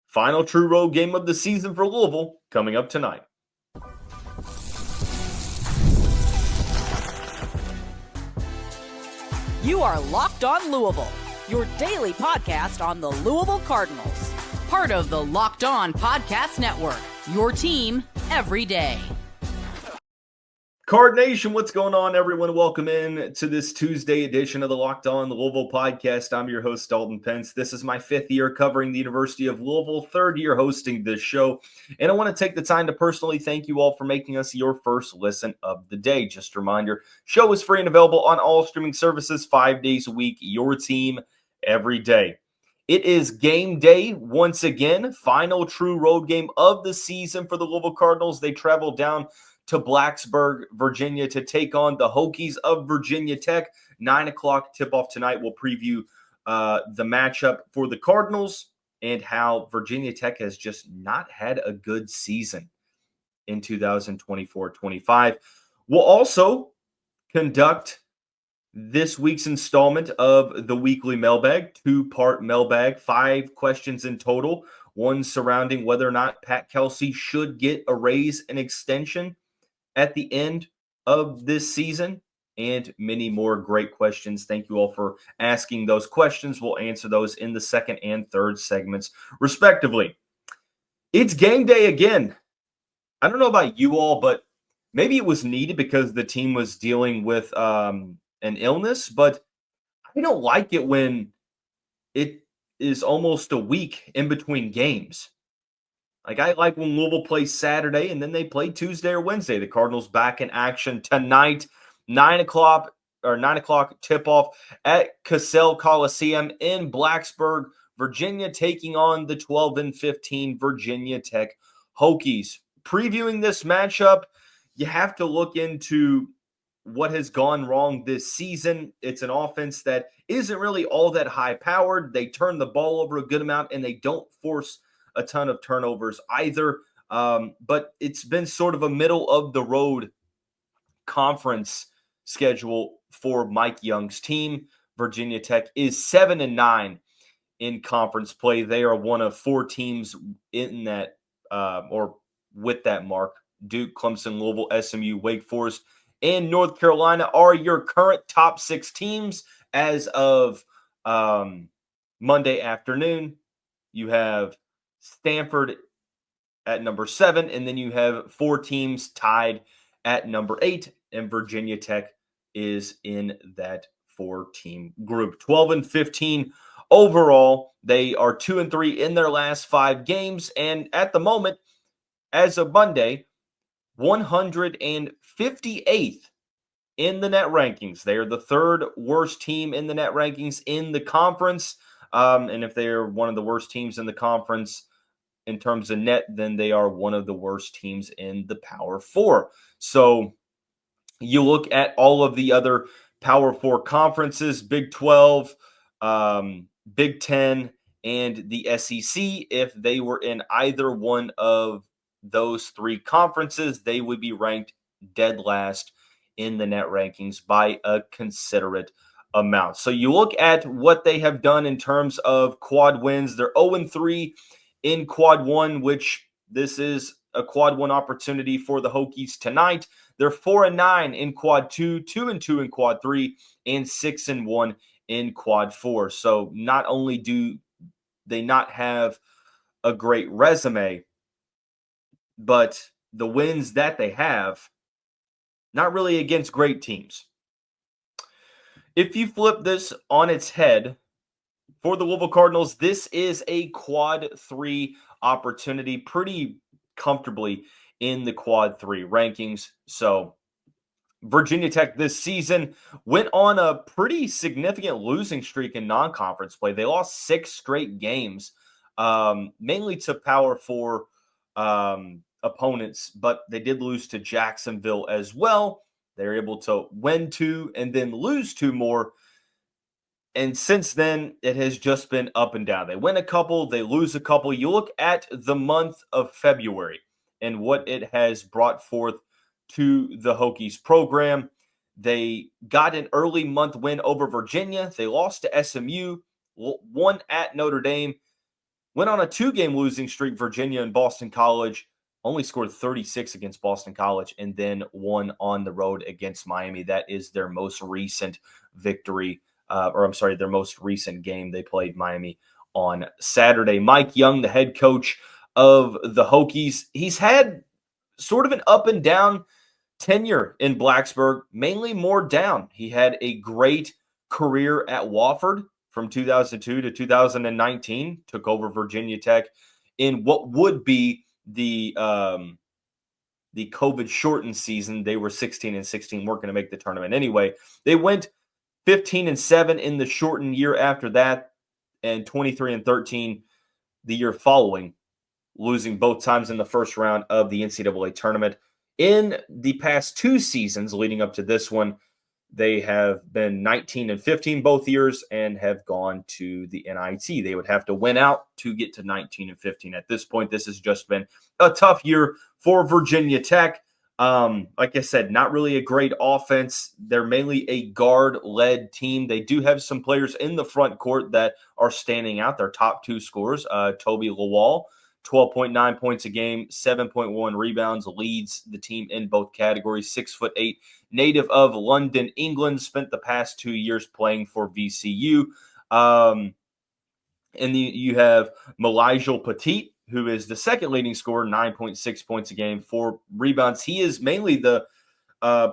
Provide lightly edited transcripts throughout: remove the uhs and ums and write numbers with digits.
Final true road game of the season for Louisville coming up tonight. You are Locked On Louisville, your daily podcast on the Louisville Cardinals. Part of the Locked On Podcast Network, your team every day. Card Nation, what's going on, everyone? Welcome in to this Tuesday edition of the Locked On Louisville podcast. I'm your host, Dalton Pence. This is my 5th year covering the University of Louisville, 3rd year hosting this show. And I want to take the time to personally thank you all for making us your first listen of the day. Just a reminder, show is free and available on all streaming services 5 days a week, your team every day. It is game day once again, final true road game of the season for the Louisville Cardinals. They travel down to Blacksburg, Virginia to take on the Hokies of Virginia Tech. 9 o'clock tip-off tonight. We'll preview the matchup for the Cardinals and how Virginia Tech has just not had a good season in 2024-25. We'll also conduct this week's installment of the weekly mailbag, 2-part mailbag, 5 questions in total, one surrounding whether or not Pat Kelsey should get a raise and extension at the end of this season, and many more great questions. Thank you all for asking those questions. We'll answer those in the second and third segments, respectively. It's game day again. I don't know about you all, but maybe it was needed because the team was dealing with an illness, but I don't like it when it is almost a week in between games. Like, I like when Louisville plays Saturday and then they play Tuesday or Wednesday. The Cardinals back in action tonight, 9 o'clock tip-off at Cassell Coliseum in Blacksburg, Virginia, taking on the 12-15 Virginia Tech Hokies. Previewing this matchup, you have to look into what has gone wrong this season. It's an offense that isn't really all that high-powered. They turn the ball over a good amount, and they don't force a ton of turnovers either. But it's been sort of a middle-of-the-road conference schedule for Mike Young's team. Virginia Tech is 7-9 in conference play. They are one of 4 teams in that or with that mark. Duke, Clemson, Louisville, SMU, Wake Forest, and North Carolina are your current top 6 teams as of Monday afternoon. You have Stanford at number 7, and then you have 4 teams tied at number 8, and Virginia Tech is in that 4-team group. 12-15 overall. They are 2-3 in their last 5 games, and at the moment, as of Monday, 158th in the net rankings. They are the 3rd worst team in the net rankings in the conference. And if they are one of the worst teams in the conference in terms of net, then they are one of the worst teams in the Power 4. So you look at all of the other Power 4 conferences, Big 12, Big 10, and the SEC. If they were in either one of those 3 conferences, they would be ranked dead last in the net rankings by a considerate amount. So you look at what they have done in terms of quad wins. They're 0-3 in quad 1, which this is a quad 1 opportunity for the Hokies tonight. They're 4-9 in quad 2, 2-2 in quad 3, and 6-1 in quad 4. So not only do they not have a great resume, but the wins that they have, not really against great teams. If you flip this on its head, for the Louisville Cardinals, this is a quad 3 opportunity pretty comfortably in the quad 3 rankings. So Virginia Tech this season went on a pretty significant losing streak in non-conference play. They lost 6 straight games, mainly to Power 4 opponents, but they did lose to Jacksonville as well. They were able to win 2 and then lose 2 more. And since then, it has just been up and down. They win a couple, they lose a couple. You look at the month of February and what it has brought forth to the Hokies program. They got an early month win over Virginia. They lost to SMU, won at Notre Dame, Went on a 2-game losing streak. Virginia and Boston College only scored 36 against Boston College and then won on the road against Miami. That is their most recent victory, their most recent game. They played Miami on Saturday. Mike Young, the head coach of the Hokies, he's had sort of an up and down tenure in Blacksburg, mainly more down. He had a great career at Wofford from 2002 to 2019, took over Virginia Tech in what would be the COVID shortened season. They were 16-16, weren't going to make the tournament anyway. They went 15-7 in the shortened year after that, and 23-13 the year following, losing both times in the first round of the NCAA tournament. In the past 2 seasons leading up to this one, they have been 19-15 both years and have gone to the NIT. They would have to win out to get to 19-15. At this point, this has just been a tough year for Virginia Tech. Like I said, not really a great offense. They're mainly a guard-led team. They do have some players in the front court that are standing out. Their top 2 scorers, Toby Lawal, 12.9 points a game, 7.1 rebounds, leads the team in both categories. 6'8", native of London, England, spent the past 2 years playing for VCU. And you have Malijal Petit, who is the second leading scorer, 9.6 points a game, 4 rebounds. He is mainly the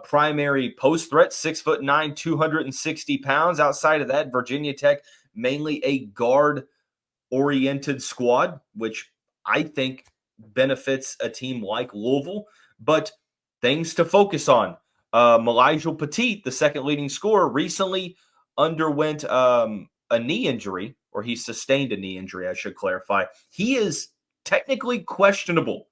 primary post threat, 6'9", 260 pounds. Outside of that, Virginia Tech, mainly a guard-oriented squad, which I think benefits a team like Louisville. But things to focus on. Malijal Petit, the second leading scorer, recently underwent a knee injury, or he sustained a knee injury, I should clarify. He is technically questionable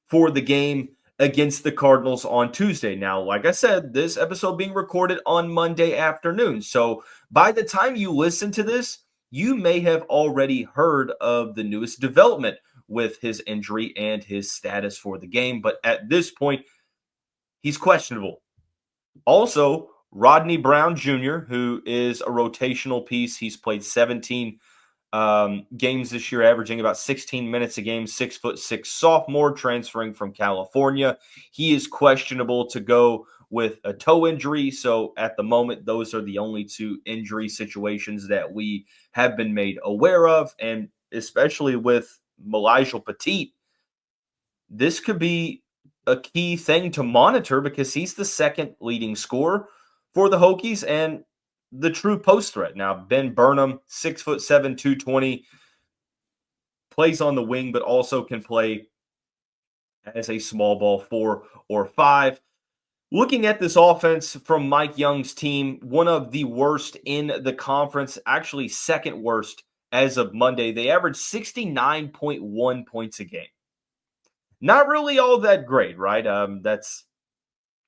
for the game against the Cardinals on Tuesday. Now, like I said, this episode being recorded on Monday afternoon. So by the time you listen to this, you may have already heard of the newest development with his injury and his status for the game. But at this point, he's questionable. Also, Rodney Brown Jr., who is a rotational piece. He's played 17 games this year, averaging about 16 minutes a game, 6'6" sophomore, transferring from California. He is questionable to go with a toe injury. So at the moment, those are the only 2 injury situations that we have been made aware of. And especially with Malijal Petit, this could be a key thing to monitor because he's the second leading scorer for the Hokies and the true post threat. Now, Ben Burnham, 6'7", 220, plays on the wing, but also can play as a small ball 4 or 5. Looking at this offense from Mike Young's team, one of the worst in the conference, actually second worst as of Monday. They averaged 69.1 points a game. Not really all that great, right? That's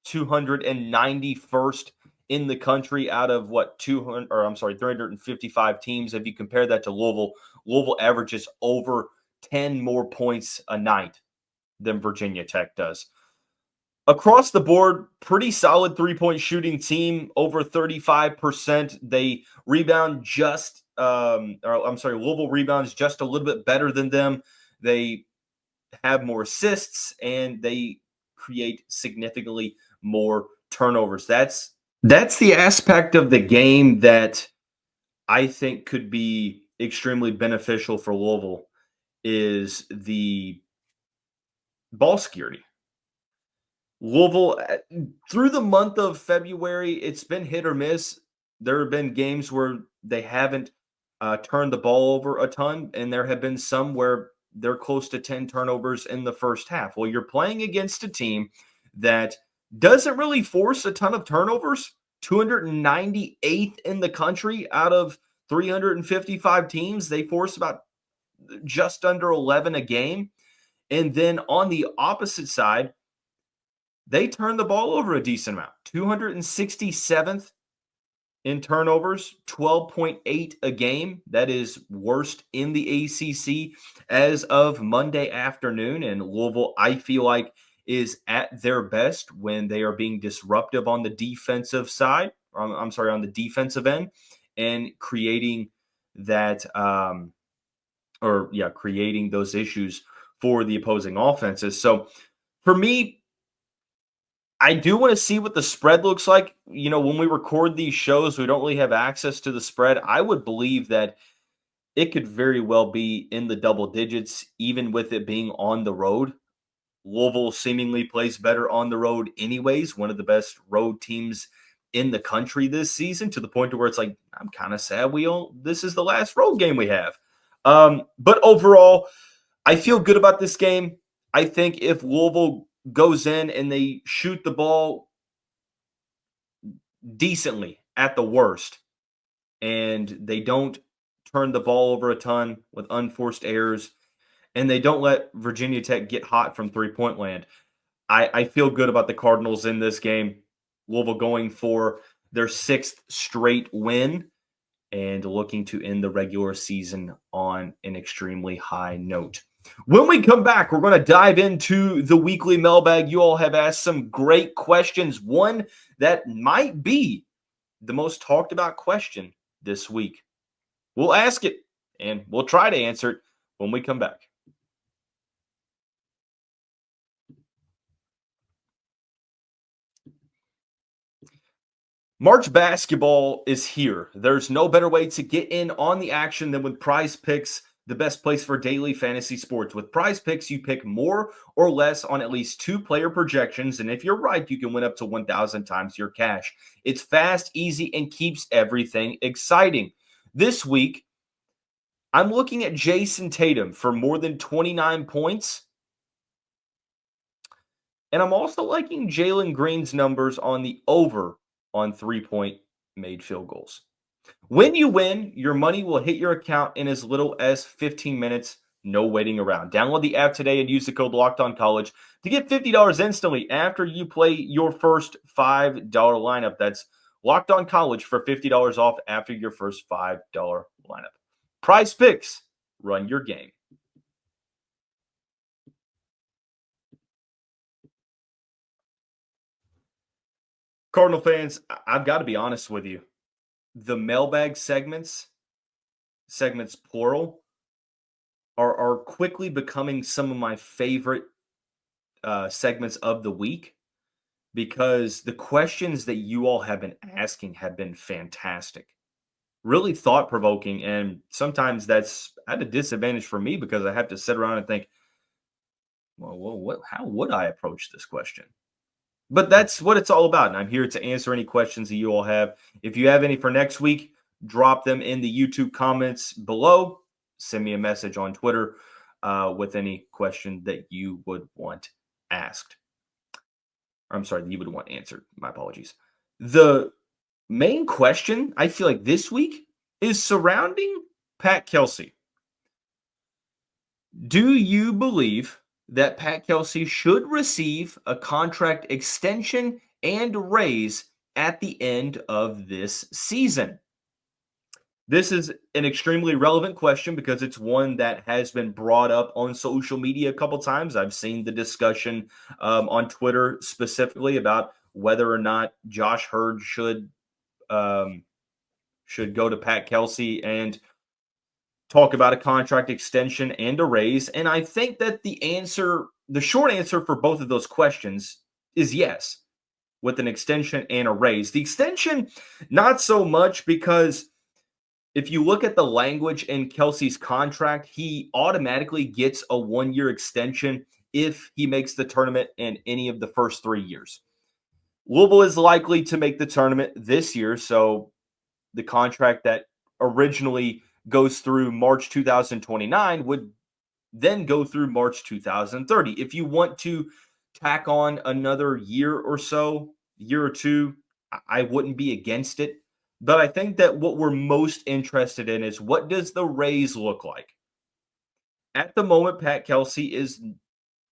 291st in the country out of 355 teams. If you compare that to Louisville, Louisville averages over 10 more points a night than Virginia Tech does. Across the board, pretty solid three-point shooting team, over 35%. They rebound Louisville rebounds just a little bit better than them. They have more assists, and they create significantly more turnovers. That's the aspect of the game that I think could be extremely beneficial for Louisville, is the ball security. Louisville, through the month of February, it's been hit or miss. There have been games where they haven't turned the ball over a ton, and there have been some where they're close to 10 turnovers in the first half. Well, you're playing against a team that doesn't really force a ton of turnovers, 298th in the country out of 355 teams. They force about just under 11 a game. And then on the opposite side, they turn the ball over a decent amount, 267th in turnovers, 12.8 a game. That is worst in the ACC as of Monday afternoon. And Louisville, I feel like, is at their best when they are being disruptive on the defensive side. On the defensive end, and creating that creating those issues for the opposing offenses. So for me, I do want to see what the spread looks like. When we record these shows, we don't really have access to the spread. I would believe that it could very well be in the double digits, even with it being on the road. Louisville seemingly plays better on the road anyways, one of the best road teams in the country this season, to the point to where it's like, I'm kind of sad this is the last road game we have. But overall, I feel good about this game. I think if Louisville goes in and they shoot the ball decently at the worst, and they don't turn the ball over a ton with unforced errors, and they don't let Virginia Tech get hot from three-point land, I feel good about the Cardinals in this game. Louisville going for their sixth straight win and looking to end the regular season on an extremely high note. When we come back, we're going to dive into the weekly mailbag. You all have asked some great questions. One that might be the most talked about question this week. We'll ask it, and we'll try to answer it when we come back. March basketball is here. There's no better way to get in on the action than with Prize Picks, the best place for daily fantasy sports. With Prize Picks, you pick more or less on at least 2 player projections, and if you're right, you can win up to 1,000 times your cash. It's fast, easy, and keeps everything exciting. This week, I'm looking at Jason Tatum for more than 29 points. And I'm also liking Jalen Green's numbers on the over on 3-point made field goals. When you win, your money will hit your account in as little as 15 minutes. No waiting around. Download the app today and use the code LOCKEDONCollege to get $50 instantly after you play your first $5 lineup. That's Locked On College for $50 off after your first $5 lineup. Prize Picks. Run your game. Cardinal fans, I've got to be honest with you. The mailbag segments plural, are quickly becoming some of my favorite segments of the week, because the questions that you all have been asking have been fantastic, really thought-provoking, and sometimes that's at a disadvantage for me because I have to sit around and think, well, how would I approach this question? But that's what it's all about, and I'm here to answer any questions that you all have. If you have any for next week, drop them in the YouTube comments below. Send me a message on Twitter with any question that you would want asked. I'm sorry, that you would want answered. My apologies. The main question, I feel like this week, is surrounding Pat Kelsey. Do you believe that Pat Kelsey should receive a contract extension and raise at the end of this season? This is an extremely relevant question because it's one that has been brought up on social media a couple times. I've seen the discussion on Twitter specifically about whether or not Josh Hurd should go to Pat Kelsey and talk about a contract extension and a raise. And I think that the short answer for both of those questions is yes, with an extension and a raise. The extension, not so much, because if you look at the language in Kelce's contract, he automatically gets a 1-year extension if he makes the tournament in any of the first 3 years. Louisville is likely to make the tournament this year, so the contract that originally goes through March 2029 would then go through March 2030. If you want to tack on another year or two, I wouldn't be against it. But I think that what we're most interested in is, what does the raise look like? At the moment, Pat Kelsey is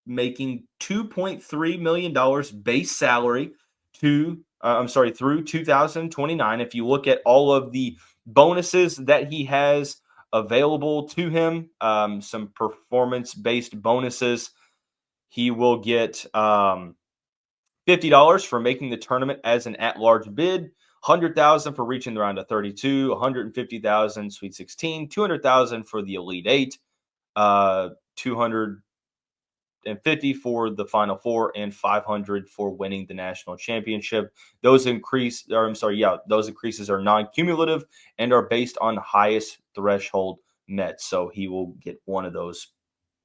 making $2.3 million base salary through 2029. If you look at all of the bonuses that he has available to him, some performance-based bonuses, he will get $50 for making the tournament as an at-large bid, $100,000 for reaching the round of 32, $150,000 Sweet 16, $200,000 for the Elite 8, 250 for the Final Four, and 500 for winning the national championship. Those increases are non-cumulative and are based on highest threshold met. So he will get one of those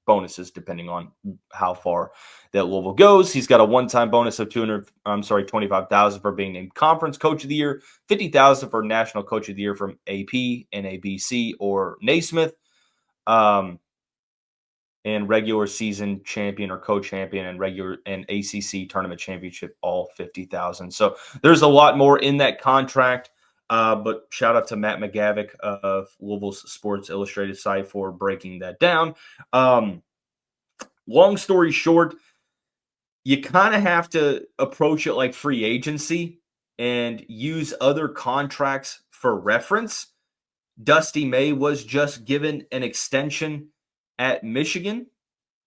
bonuses depending on how far that Louisville goes. He's got a one-time bonus of $25,000 for being named Conference Coach of the Year, $50,000 for National Coach of the Year from AP, NABC, or Naismith, and regular season champion or co-champion and regular and ACC tournament championship, all $50,000. So there's a lot more in that contract. But shout out to Matt McGavick of Louisville's Sports Illustrated site for breaking that down. Long story short, you kind of have to approach it like free agency and use other contracts for reference. Dusty May was just given an extension at Michigan.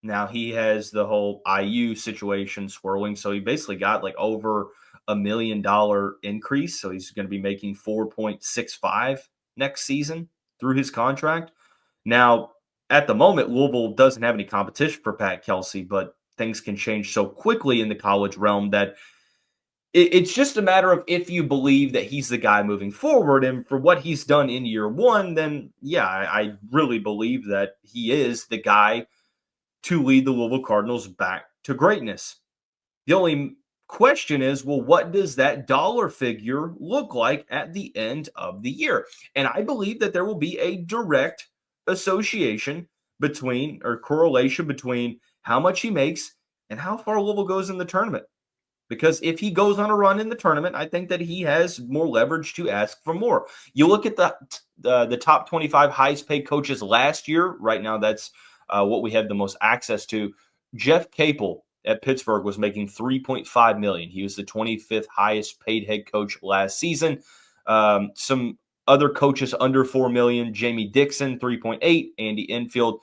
Now he has the whole IU situation swirling. So he basically got like over $1 million increase. So he's going to be making 4.65 next season through his contract. Now, at the moment, Louisville doesn't have any competition for Pat Kelsey, but things can change so quickly in the college realm that it's just a matter of if you believe that he's the guy moving forward. And for what he's done in year one, then yeah, I really believe that he is the guy to lead the Louisville Cardinals back to greatness. The only question is, well, what does that dollar figure look like at the end of the year? And I believe that there will be a direct association between, or correlation between, how much he makes and how far Louisville goes in the tournament. Because if he goes on a run in the tournament, I think that he has more leverage to ask for more. You look at the top 25 highest paid coaches last year. Right now, that's what we have the most access to. Jeff Capel at Pittsburgh was making $3.5 million. He was the 25th highest paid head coach last season. Some other coaches under $4 million: Jamie Dixon, 3.8. Andy Enfield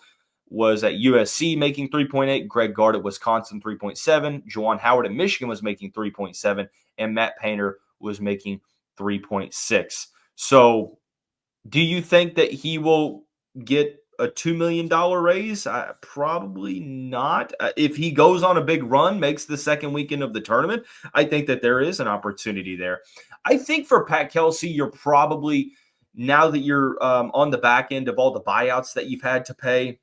was at USC making 3.8. Greg Gard at Wisconsin, 3.7. Juwan Howard at Michigan was making 3.7. And Matt Painter was making 3.6. So do you think that he will get a $2 million raise? Probably not. If he goes on a big run, makes the second weekend of the tournament, I think that there is an opportunity there. I think for Pat Kelsey, you're probably, now that you're on the back end of all the buyouts that you've had to pay,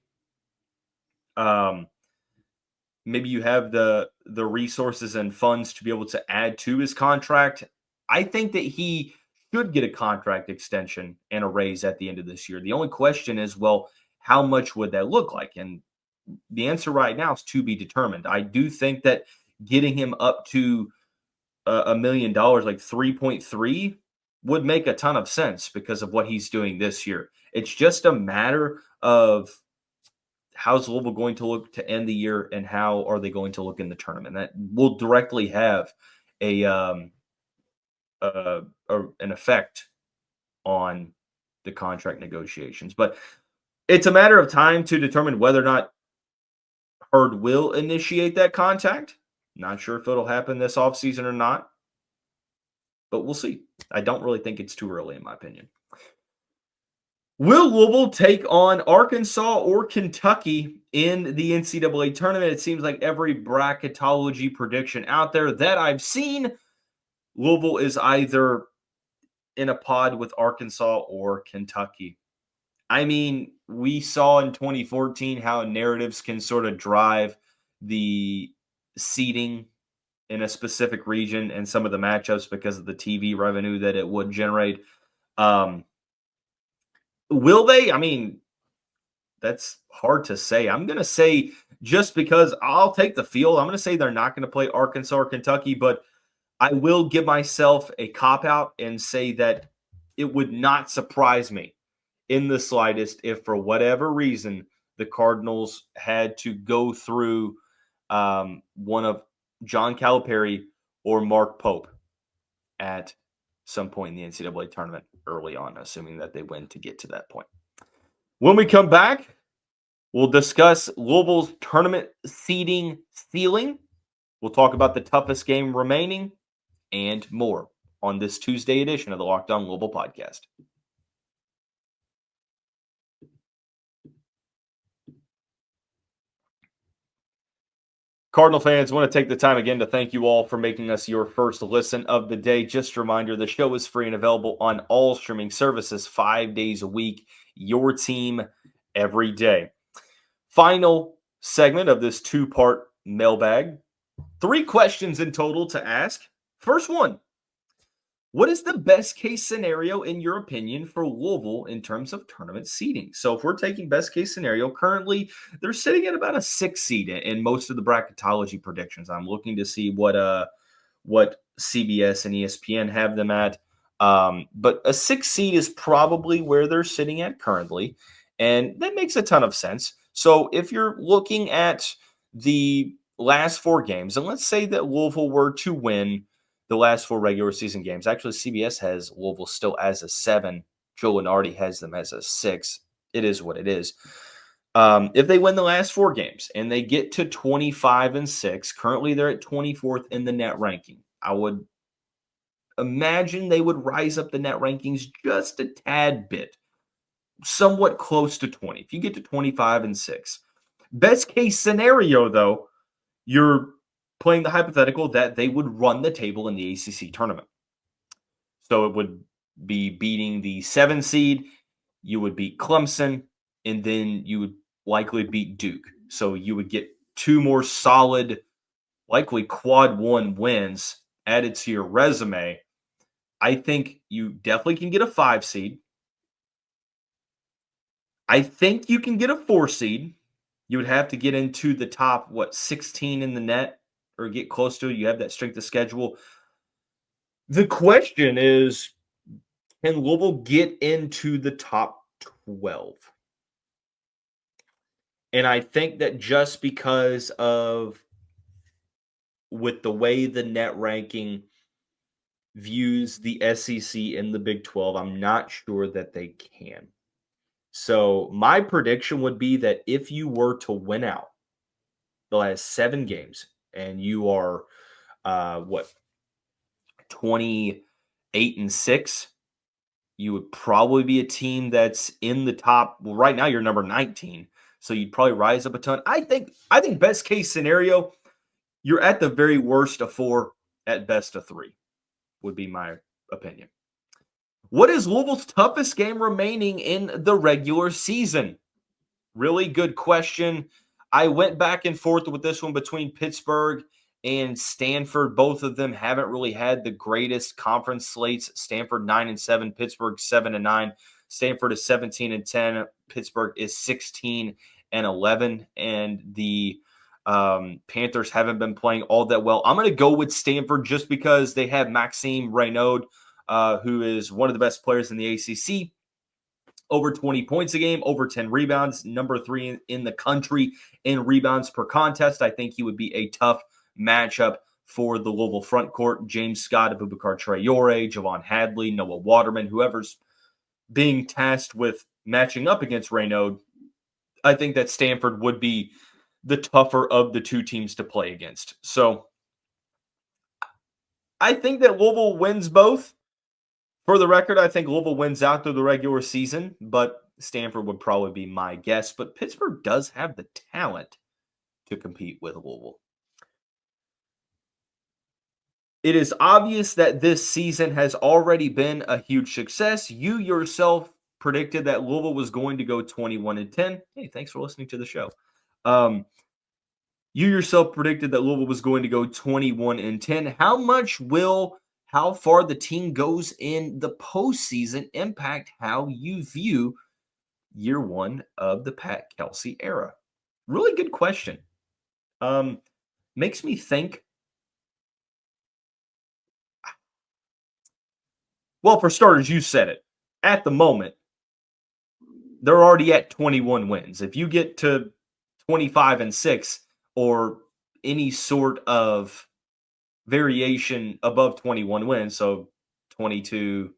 maybe you have the resources and funds to be able to add to his contract. I think that he should get a contract extension and a raise at the end of this year. The only question is, well, how much would that look like? And the answer right now is to be determined. I do think that getting him up to $1 million, like 3.3, would make a ton of sense because of what he's doing this year. It's just a matter of how's Louisville going to look to end the year and how are they going to look in the tournament. That will directly have an effect on the contract negotiations. But it's a matter of time to determine whether or not Hurd will initiate that contact. Not sure if it'll happen this offseason or not, but we'll see. I don't really think it's too early, in my opinion. Will Louisville take on Arkansas or Kentucky in the NCAA tournament? It seems like every bracketology prediction out there that I've seen, Louisville is either in a pod with Arkansas or Kentucky. I mean, we saw in 2014 how narratives can sort of drive the seeding in a specific region and some of the matchups because of the TV revenue that it would generate. Will they? I mean, that's hard to say. I'm going to say, just because I'll take the field, I'm going to say they're not going to play Arkansas or Kentucky, but I will give myself a cop-out and say that it would not surprise me in the slightest if, for whatever reason, the Cardinals had to go through one of John Calipari or Mark Pope at some point in the NCAA tournament early on, assuming that they win to get to that point. When we come back, we'll discuss Louisville's tournament seeding ceiling. We'll talk about the toughest game remaining and more on this Tuesday edition of the Locked On Louisville podcast. Cardinal fans, want to take the time again to thank you all for making us your first listen of the day. Just a reminder, the show is free and available on all streaming services 5 days a week. Your team every day. Final segment of this two-part mailbag. 3 questions in total to ask. First one, what is the best case scenario in your opinion for Louisville in terms of tournament seeding? So if we're taking best case scenario, currently they're sitting at about a 6 seed in most of the bracketology predictions. I'm looking to see what CBS and ESPN have them at. But a 6 seed is probably where they're sitting at currently, and that makes a ton of sense. So if you're looking at the last 4 games, and let's say that Louisville were to win the last 4 regular season games. Actually, CBS has Louisville still as a 7. Joe Lenardi has them as a 6. It is what it is. If they win the last 4 games and they get to 25-6, currently they're at 24th in the net ranking. I would imagine they would rise up the net rankings just a tad bit, somewhat close to 20. If you get to 25-6, best case scenario though, you're playing the hypothetical that they would run the table in the ACC tournament. So it would be beating the 7 seed, you would beat Clemson, and then you would likely beat Duke. So you would get 2 more solid, likely quad 1 wins added to your resume. I think you definitely can get a 5 seed. I think you can get a 4 seed. You would have to get into the top, 16 in the net, or get close to it. You have that strength of schedule. The question is, can Louisville get into the top 12? And I think that just because of with the way the net ranking views the SEC and the Big 12, I'm not sure that they can. So my prediction would be that if you were to win out the last 7 games, and you are 28-6, you would probably be a team that's in the top. Well, right now you're number 19, so you'd probably rise up a ton. I think best case scenario, you're at the very worst of 4, at best of 3, would be my opinion. What is Louisville's toughest game remaining in the regular season? Really good question. I went back and forth with this one between Pittsburgh and Stanford. Both of them haven't really had the greatest conference slates. Stanford 9-7, Pittsburgh 7-9. Stanford is 17-10. Pittsburgh is 16-11. And the Panthers haven't been playing all that well. I'm going to go with Stanford just because they have Maxime Reynaud, who is one of the best players in the ACC. Over 20 points a game, over 10 rebounds, number 3 in the country in rebounds per contest. I think he would be a tough matchup for the Louisville front court. James Scott, Abubakar Traore, Javon Hadley, Noah Waterman, whoever's being tasked with matching up against Reynaud. I think that Stanford would be the tougher of the 2 teams to play against. So I think that Louisville wins both. For the record, I think Louisville wins out through the regular season, but Stanford would probably be my guess. But Pittsburgh does have the talent to compete with Louisville. It is obvious that this season has already been a huge success. You yourself predicted that Louisville was going to go 21-10. Hey, thanks for listening to the show. You yourself predicted that Louisville was going to go 21-10. How far the team goes in the postseason impact how you view year 1 of the Pat Kelsey era? Really good question. Makes me think. Well, for starters, you said it. At the moment, they're already at 21 wins. If you get to 25-6 or any sort of variation above 21 wins, so 22,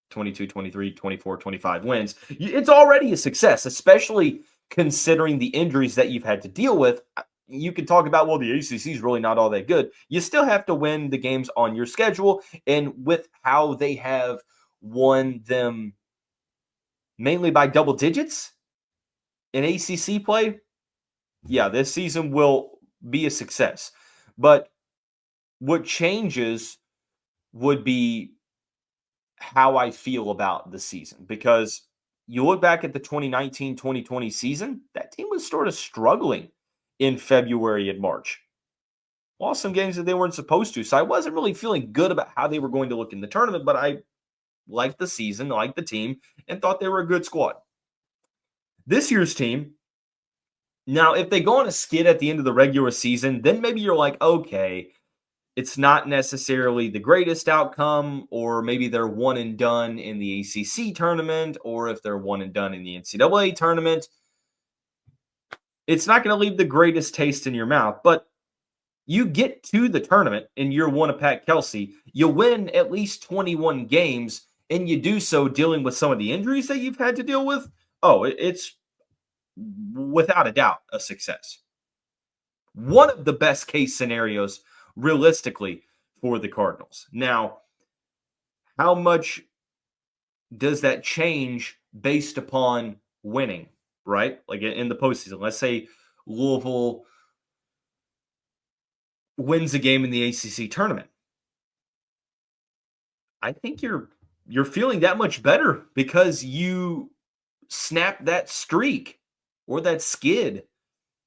23, 24, 25 wins, it's already a success, especially considering the injuries that you've had to deal with. You can talk about, well, the ACC is really not all that good. You still have to win the games on your schedule, and with how they have won them mainly by double digits in ACC play, yeah, this season will be a success. But what changes would be how I feel about the season, because you look back at the 2019-2020 season, that team was sort of struggling in February and March. Lost some games that they weren't supposed to. So I wasn't really feeling good about how they were going to look in the tournament, but I liked the season, liked the team, and thought they were a good squad. This year's team, now, if they go on a skid at the end of the regular season, then maybe you're like, okay, it's not necessarily the greatest outcome, or maybe they're one and done in the ACC tournament, or if they're one and done in the NCAA tournament. It's not going to leave the greatest taste in your mouth, but you get to the tournament in year one of Pat Kelsey, you win at least 21 games, and you do so dealing with some of the injuries that you've had to deal with. Oh, it's without a doubt a success. One of the best case scenarios realistically for the Cardinals. Now, how much does that change based upon winning, right? Like in the postseason, let's say Louisville wins a game in the ACC tournament. I think you're feeling that much better because you snapped that streak or that skid.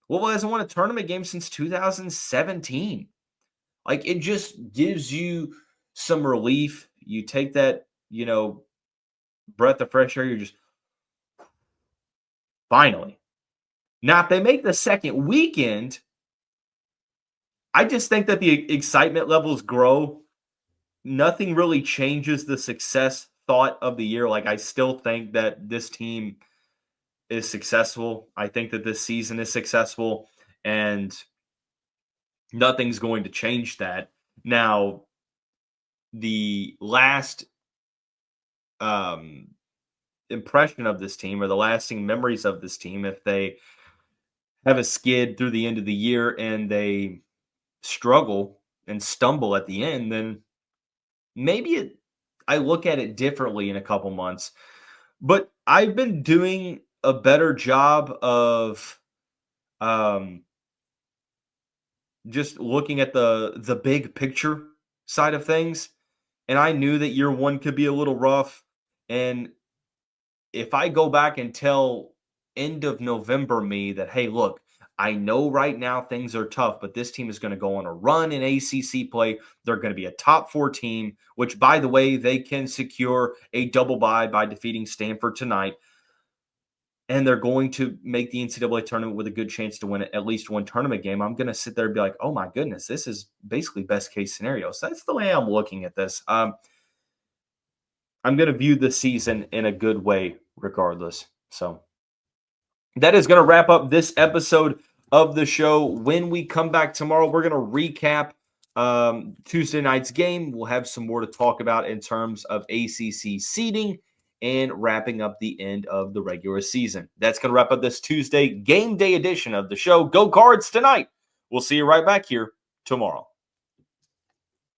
Louisville hasn't won a tournament game since 2017. Like, it just gives you some relief. You take that, breath of fresh air. You're just, finally. Now, if they make the second weekend, I just think that the excitement levels grow. Nothing really changes the success thought of the year. Like, I still think that this team is successful. I think that this season is successful, and nothing's going to change that. Now, the last impression of this team, or the lasting memories of this team, if they have a skid through the end of the year and they struggle and stumble at the end, then maybe I look at it differently in a couple months. But I've been doing a better job of just looking at the big picture side of things. And I knew that year one could be a little rough. And if I go back and tell end of November me that, hey, look, I know right now things are tough, but this team is going to go on a run in ACC play. They're going to be a top 4 team, which, by the way, they can secure a double bye by defeating Stanford tonight. And they're going to make the NCAA tournament with a good chance to win at least one tournament game. I'm going to sit there and be like, oh my goodness, this is basically best case scenario. So that's the way I'm looking at this. I'm going to view the season in a good way regardless. So that is going to wrap up this episode of the show. When we come back tomorrow, we're going to recap Tuesday night's game. We'll have some more to talk about in terms of ACC seeding and wrapping up the end of the regular season. That's going to wrap up this Tuesday game day edition of the show. Go Cards tonight. We'll see you right back here tomorrow.